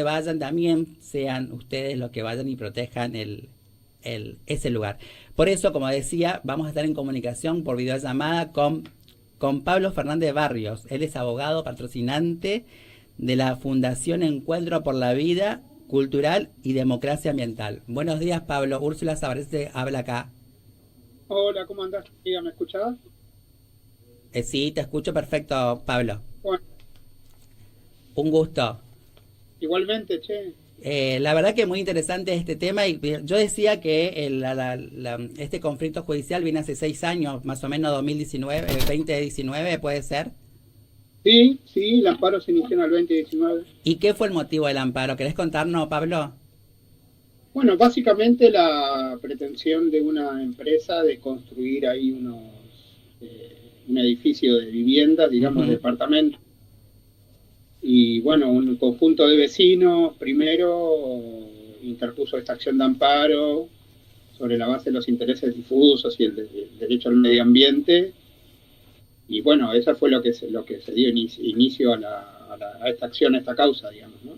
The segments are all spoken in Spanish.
vayan también sean ustedes los que vayan y protejan ese lugar. Por eso, como decía, vamos a estar en comunicación por videollamada con Pablo Fernández Barrios. Él es abogado patrocinante de la Fundación Encuentro por la Vida Cultural y Democracia Ambiental. Buenos días, Pablo. Úrsula Sabarese habla acá. Hola, ¿cómo andás? Diga, ¿me escuchabas? Sí, te escucho perfecto, Pablo. Bueno, Un gusto. igualmente, che. La verdad que muy interesante este tema y yo decía que este conflicto judicial viene hace 6 años, más o menos 2019, 2019 puede ser. Sí, sí, el amparo se inició en el 2019. ¿Y qué fue el motivo del amparo? ¿Querés contarnos, Pablo? Bueno, básicamente la pretensión de una empresa de construir ahí un edificio de viviendas, digamos, de Ujú. departamentos. Y bueno, un conjunto de vecinos primero interpuso esta acción de amparo sobre la base de los intereses difusos y el derecho al medio ambiente. Y bueno, eso fue lo que se dio inicio a esta acción, a esta causa, digamos, ¿no?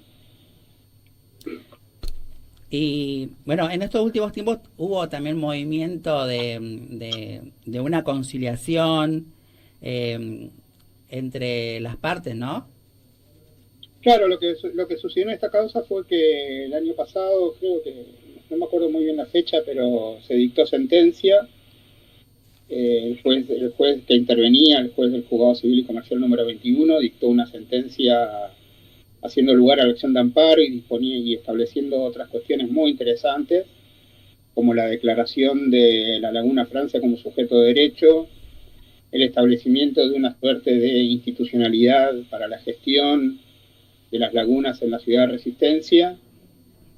Y bueno, en estos últimos tiempos hubo también movimiento de una conciliación eh, entre las partes, ¿no? Claro, lo que sucedió en esta causa fue que el año pasado, creo que, no me acuerdo muy bien la fecha, pero se dictó sentencia. El juez que intervenía, el juez del Juzgado Civil y Comercial número 21, dictó una sentencia haciendo lugar a la acción de amparo y estableciendo otras cuestiones muy interesantes, como la declaración de la Laguna Francia como sujeto de derecho, el establecimiento de una suerte de institucionalidad para la gestión de las lagunas en la ciudad de Resistencia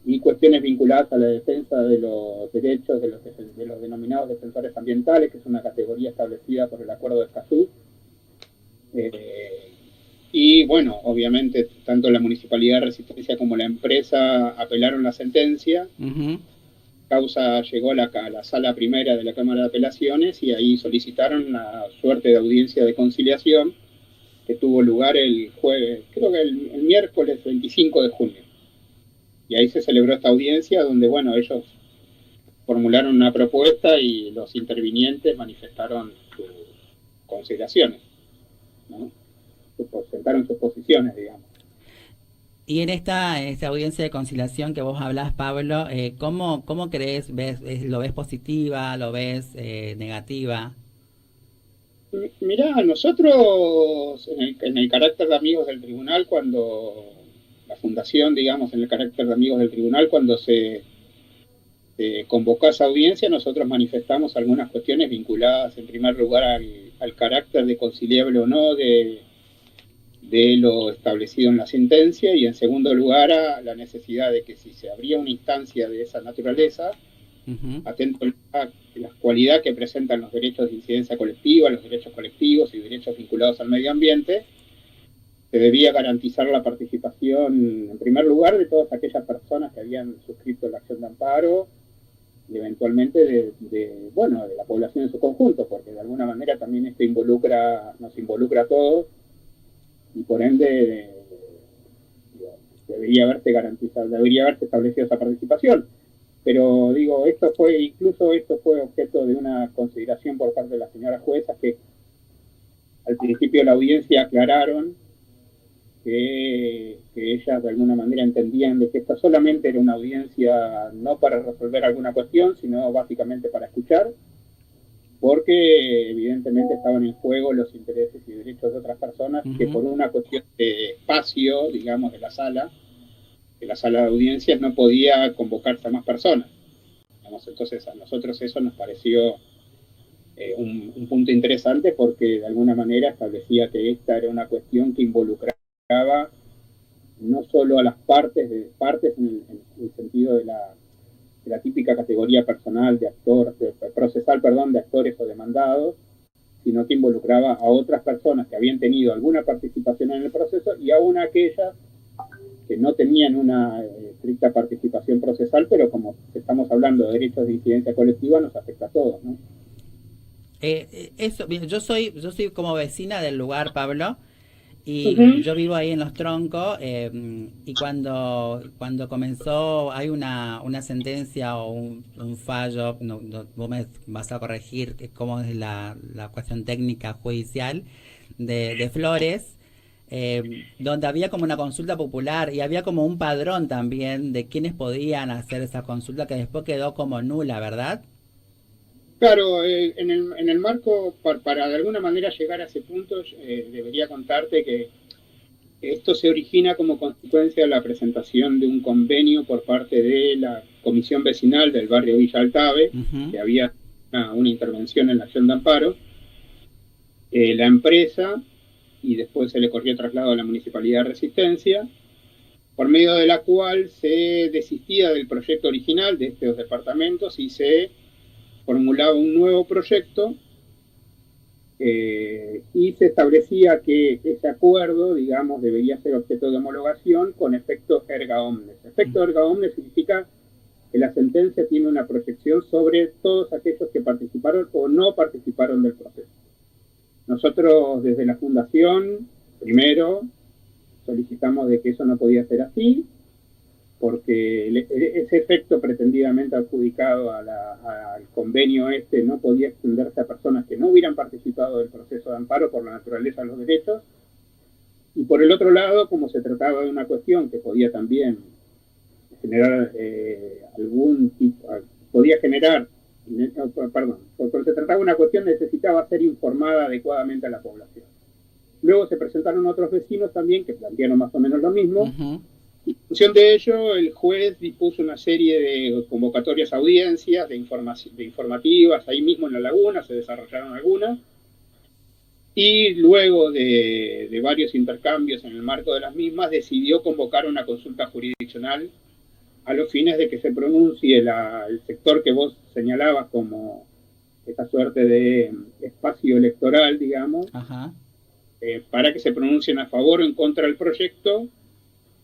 y cuestiones vinculadas a la defensa de los derechos de los denominados defensores ambientales, que es una categoría establecida por el Acuerdo de Escazú. Y bueno, obviamente, tanto la Municipalidad de Resistencia como la empresa apelaron la sentencia. Ujú. Causa llegó a la sala primera de la Cámara de Apelaciones y ahí solicitaron una suerte de audiencia de conciliación que tuvo lugar el jueves, creo que el miércoles 25 de junio. Y ahí se celebró esta audiencia donde, bueno, ellos formularon una propuesta y los intervinientes manifestaron sus consideraciones, ¿no? Presentaron sus posiciones, digamos. Y en esta audiencia de conciliación que vos hablás, Pablo, ¿cómo crees? ¿Lo ves positiva? ¿Lo ves negativa? Mirá, nosotros en el carácter de amigos del tribunal, cuando la fundación, digamos, en el carácter de amigos del tribunal, cuando se convocó a esa audiencia, nosotros manifestamos algunas cuestiones vinculadas, en primer lugar, al carácter de conciliable o no de lo establecido en la sentencia y, en segundo lugar, a la necesidad de que si se abría una instancia de esa naturaleza, Ujú. atento a la cualidad que presentan los derechos de incidencia colectiva, los derechos colectivos y derechos vinculados al medio ambiente, se debía garantizar la participación, en primer lugar, de todas aquellas personas que habían suscrito la acción de amparo y eventualmente bueno, de la población en su conjunto, porque de alguna manera también esto nos involucra a todos y por ende debería haberse garantizado, debería haberse establecido esa participación. Pero digo, esto fue objeto de una consideración por parte de la señora jueza, que al principio de la audiencia aclararon que ellas de alguna manera entendían de que esta solamente era una audiencia no para resolver alguna cuestión, sino básicamente para escuchar, porque evidentemente estaban en juego los intereses y derechos de otras personas que Ujú. por una cuestión de espacio, digamos, de la sala de audiencias no podía convocarse a más personas. Entonces a nosotros eso nos pareció un punto interesante porque de alguna manera establecía que esta era una cuestión que involucraba no solo a las partes en el sentido de la típica categoría personal de actor, procesal, perdón, de actores o demandados, sino que involucraba a otras personas que habían tenido alguna participación en el proceso y aún aquellas que no tenían una estricta participación procesal, pero como estamos hablando de derechos de incidencia colectiva, nos afecta a todos, ¿no? Eso, yo soy como vecina del lugar, Pablo, Y Ujú. yo vivo ahí en Los Troncos, y cuando comenzó, hay una sentencia o un fallo, vos me vas a corregir cómo es la cuestión técnica judicial de Flores, donde había como una consulta popular y había como un padrón también de quienes podían hacer esa consulta que después quedó como nula, ¿verdad? Claro, en el marco, para de alguna manera llegar a ese punto, debería contarte que esto se origina como consecuencia de la presentación de un convenio por parte de la Comisión Vecinal del barrio Villa Altave, Ujú. que había una intervención en la acción de amparo. La empresa, y después se le corrió traslado a la Municipalidad de Resistencia, por medio de la cual se desistía del proyecto original de estos departamentos y se formulaba un nuevo proyecto, y se establecía que ese acuerdo, digamos, debería ser objeto de homologación con efecto erga omnes. Efecto erga omnes significa que la sentencia tiene una proyección sobre todos aquellos que participaron o no participaron del proceso. Nosotros desde la Fundación, primero, solicitamos de que eso no podía ser así, porque ese efecto pretendidamente adjudicado al convenio este no podía extenderse a personas que no hubieran participado del proceso de amparo por la naturaleza de los derechos, y por el otro lado, como se trataba de una cuestión que podía también generar algún tipo, podía generar, perdón, porque se trataba de una cuestión necesitaba ser informada adecuadamente a la población. Luego se presentaron otros vecinos también que plantearon más o menos lo mismo. Ujú. En función de ello, el juez dispuso una serie de convocatorias a audiencias, de informativas, ahí mismo en la laguna se desarrollaron algunas, y luego de varios intercambios en el marco de las mismas, decidió convocar una consulta jurisdiccional a los fines de que se pronuncie el sector que vos señalabas como esta suerte de espacio electoral, digamos, Ajá. para que se pronuncien a favor o en contra del proyecto,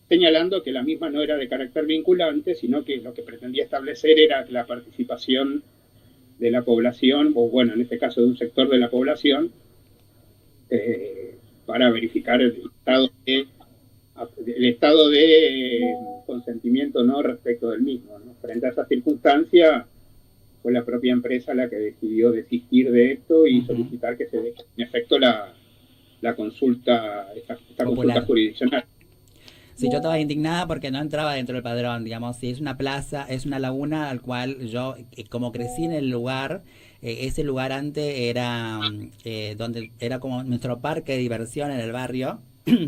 señalando que la misma no era de carácter vinculante, sino que lo que pretendía establecer era la participación de la población, o bueno, en este caso de un sector de la población, para verificar el estado de consentimiento no respecto del mismo, ¿no? Frente a esa circunstancia, fue la propia empresa la que decidió desistir de esto y Ujú. solicitar que se deje en efecto la consulta, esta consulta Popular. jurisdiccional. Sí, yo estaba indignada porque no entraba dentro del padrón, digamos, si es una plaza, es una laguna al cual yo, como crecí en el lugar, ese lugar antes era donde era como nuestro parque de diversión en el barrio,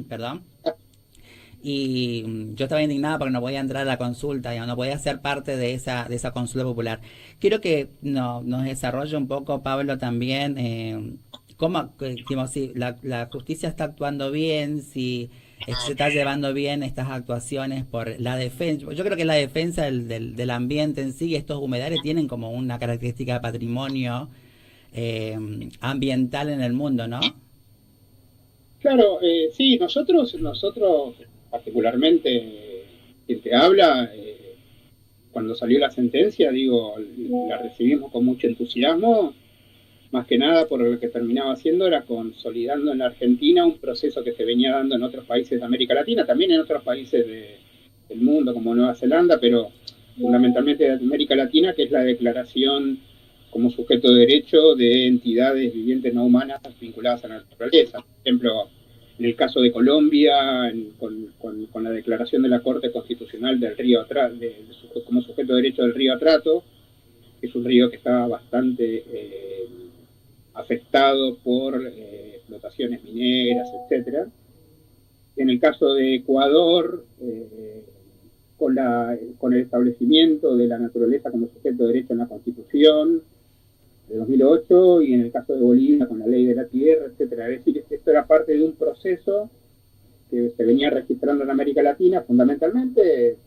perdón, y yo estaba indignada porque no podía entrar a la consulta, digamos, no podía ser parte de esa consulta popular. Quiero que nos desarrolle un poco, Pablo, también cómo, digamos, si la justicia está actuando bien, si se está llevando bien estas actuaciones por la defensa. Yo creo que la defensa del ambiente en sí, estos humedales tienen como una característica de patrimonio ambiental en el mundo, ¿no? Claro, sí, nosotros particularmente, quien te habla, cuando salió la sentencia, digo, la recibimos con mucho entusiasmo, más que nada por lo que terminaba haciendo era consolidando en la Argentina un proceso que se venía dando en otros países de América Latina, también en otros países del mundo como Nueva Zelanda, pero fundamentalmente de América Latina, que es la declaración como sujeto de derecho de entidades vivientes no humanas vinculadas a la naturaleza. Por ejemplo, en el caso de Colombia, con la declaración de la Corte Constitucional del río Atrato, como sujeto de derecho del río Atrato, que es un río que está bastante afectado por explotaciones mineras, etcétera. En el caso de Ecuador, con el establecimiento de la naturaleza como sujeto de derecho en la Constitución de 2008, y en el caso de Bolivia con la ley de la tierra, etcétera. Es decir, esto era parte de un proceso que se venía registrando en América Latina, fundamentalmente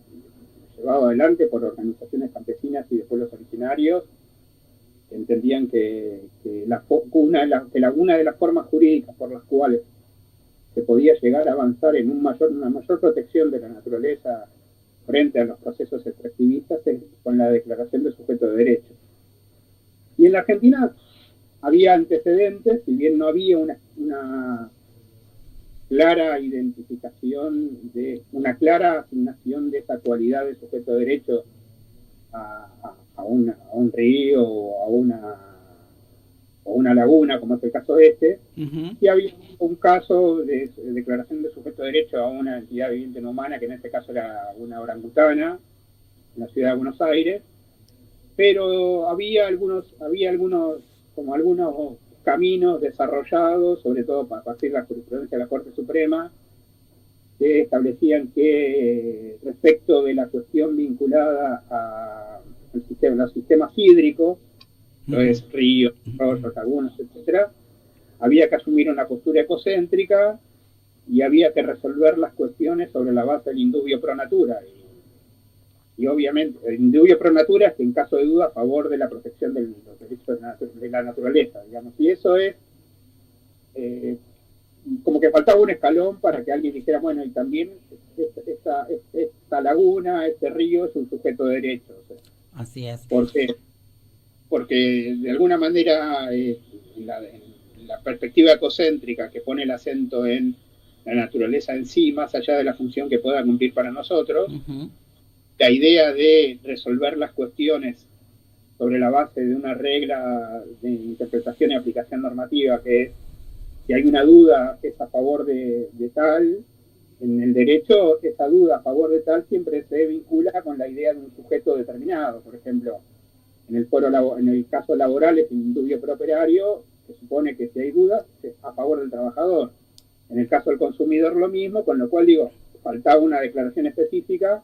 llevado adelante por organizaciones campesinas y de pueblos originarios, que entendían que una de las formas jurídicas por las cuales se podía llegar a avanzar en una mayor protección de la naturaleza frente a los procesos extractivistas es con la declaración de sujeto de derecho. Y en la Argentina había antecedentes, si bien no había clara identificación, de una clara asignación de esa cualidad de sujeto de derecho a un río o a una laguna, como es el caso este, y había un caso de declaración de sujeto de derecho a una entidad viviente no humana, que en este caso era una orangutana, en la ciudad de Buenos Aires, pero había algunos caminos desarrollados, sobre todo a partir de la jurisprudencia de la Corte Suprema, que establecían que respecto de la cuestión vinculada a los sistemas hídricos, entonces ríos, arroyos, lagunas, etcétera, había que asumir una postura ecocéntrica y había que resolver las cuestiones sobre la base del indubio pro natura. Y obviamente, el indubio pro natura es que en caso de duda a favor de la protección de los derechos de la naturaleza, digamos. Y eso es como que faltaba un escalón para que alguien dijera, bueno, y también esta laguna, este río es un sujeto de derecho. O sea, así es. Porque de alguna manera la perspectiva ecocéntrica que pone el acento en la naturaleza en sí, más allá de la función que pueda cumplir para nosotros, la idea de resolver las cuestiones sobre la base de una regla de interpretación y aplicación normativa, que es, si hay una duda es a favor de tal, en el derecho esa duda a favor de tal siempre se vincula con la idea de un sujeto determinado. Por ejemplo, en el caso laboral es un indubio pro operario, se supone que si hay dudas es a favor del trabajador. En el caso del consumidor lo mismo, con lo cual digo, faltaba una declaración específica,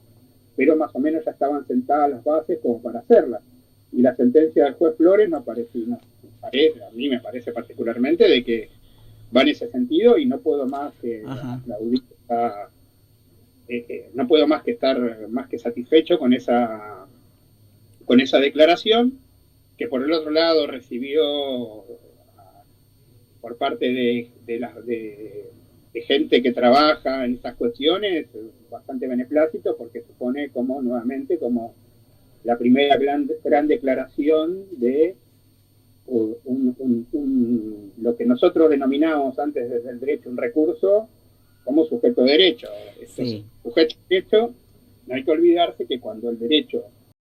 pero más o menos ya estaban sentadas las bases como para hacerla. Y la sentencia del juez Flores a mí me parece particularmente de que va en ese sentido y no puedo más que no puedo más que estar más que satisfecho con esa declaración, que por el otro lado recibió por parte de gente que trabaja en estas cuestiones bastante beneplácito, porque supone nuevamente como la primera gran declaración de lo que nosotros denominamos antes desde el derecho un recurso como sujeto de derecho. Sí. Sujeto de derecho, no hay que olvidarse que cuando el derecho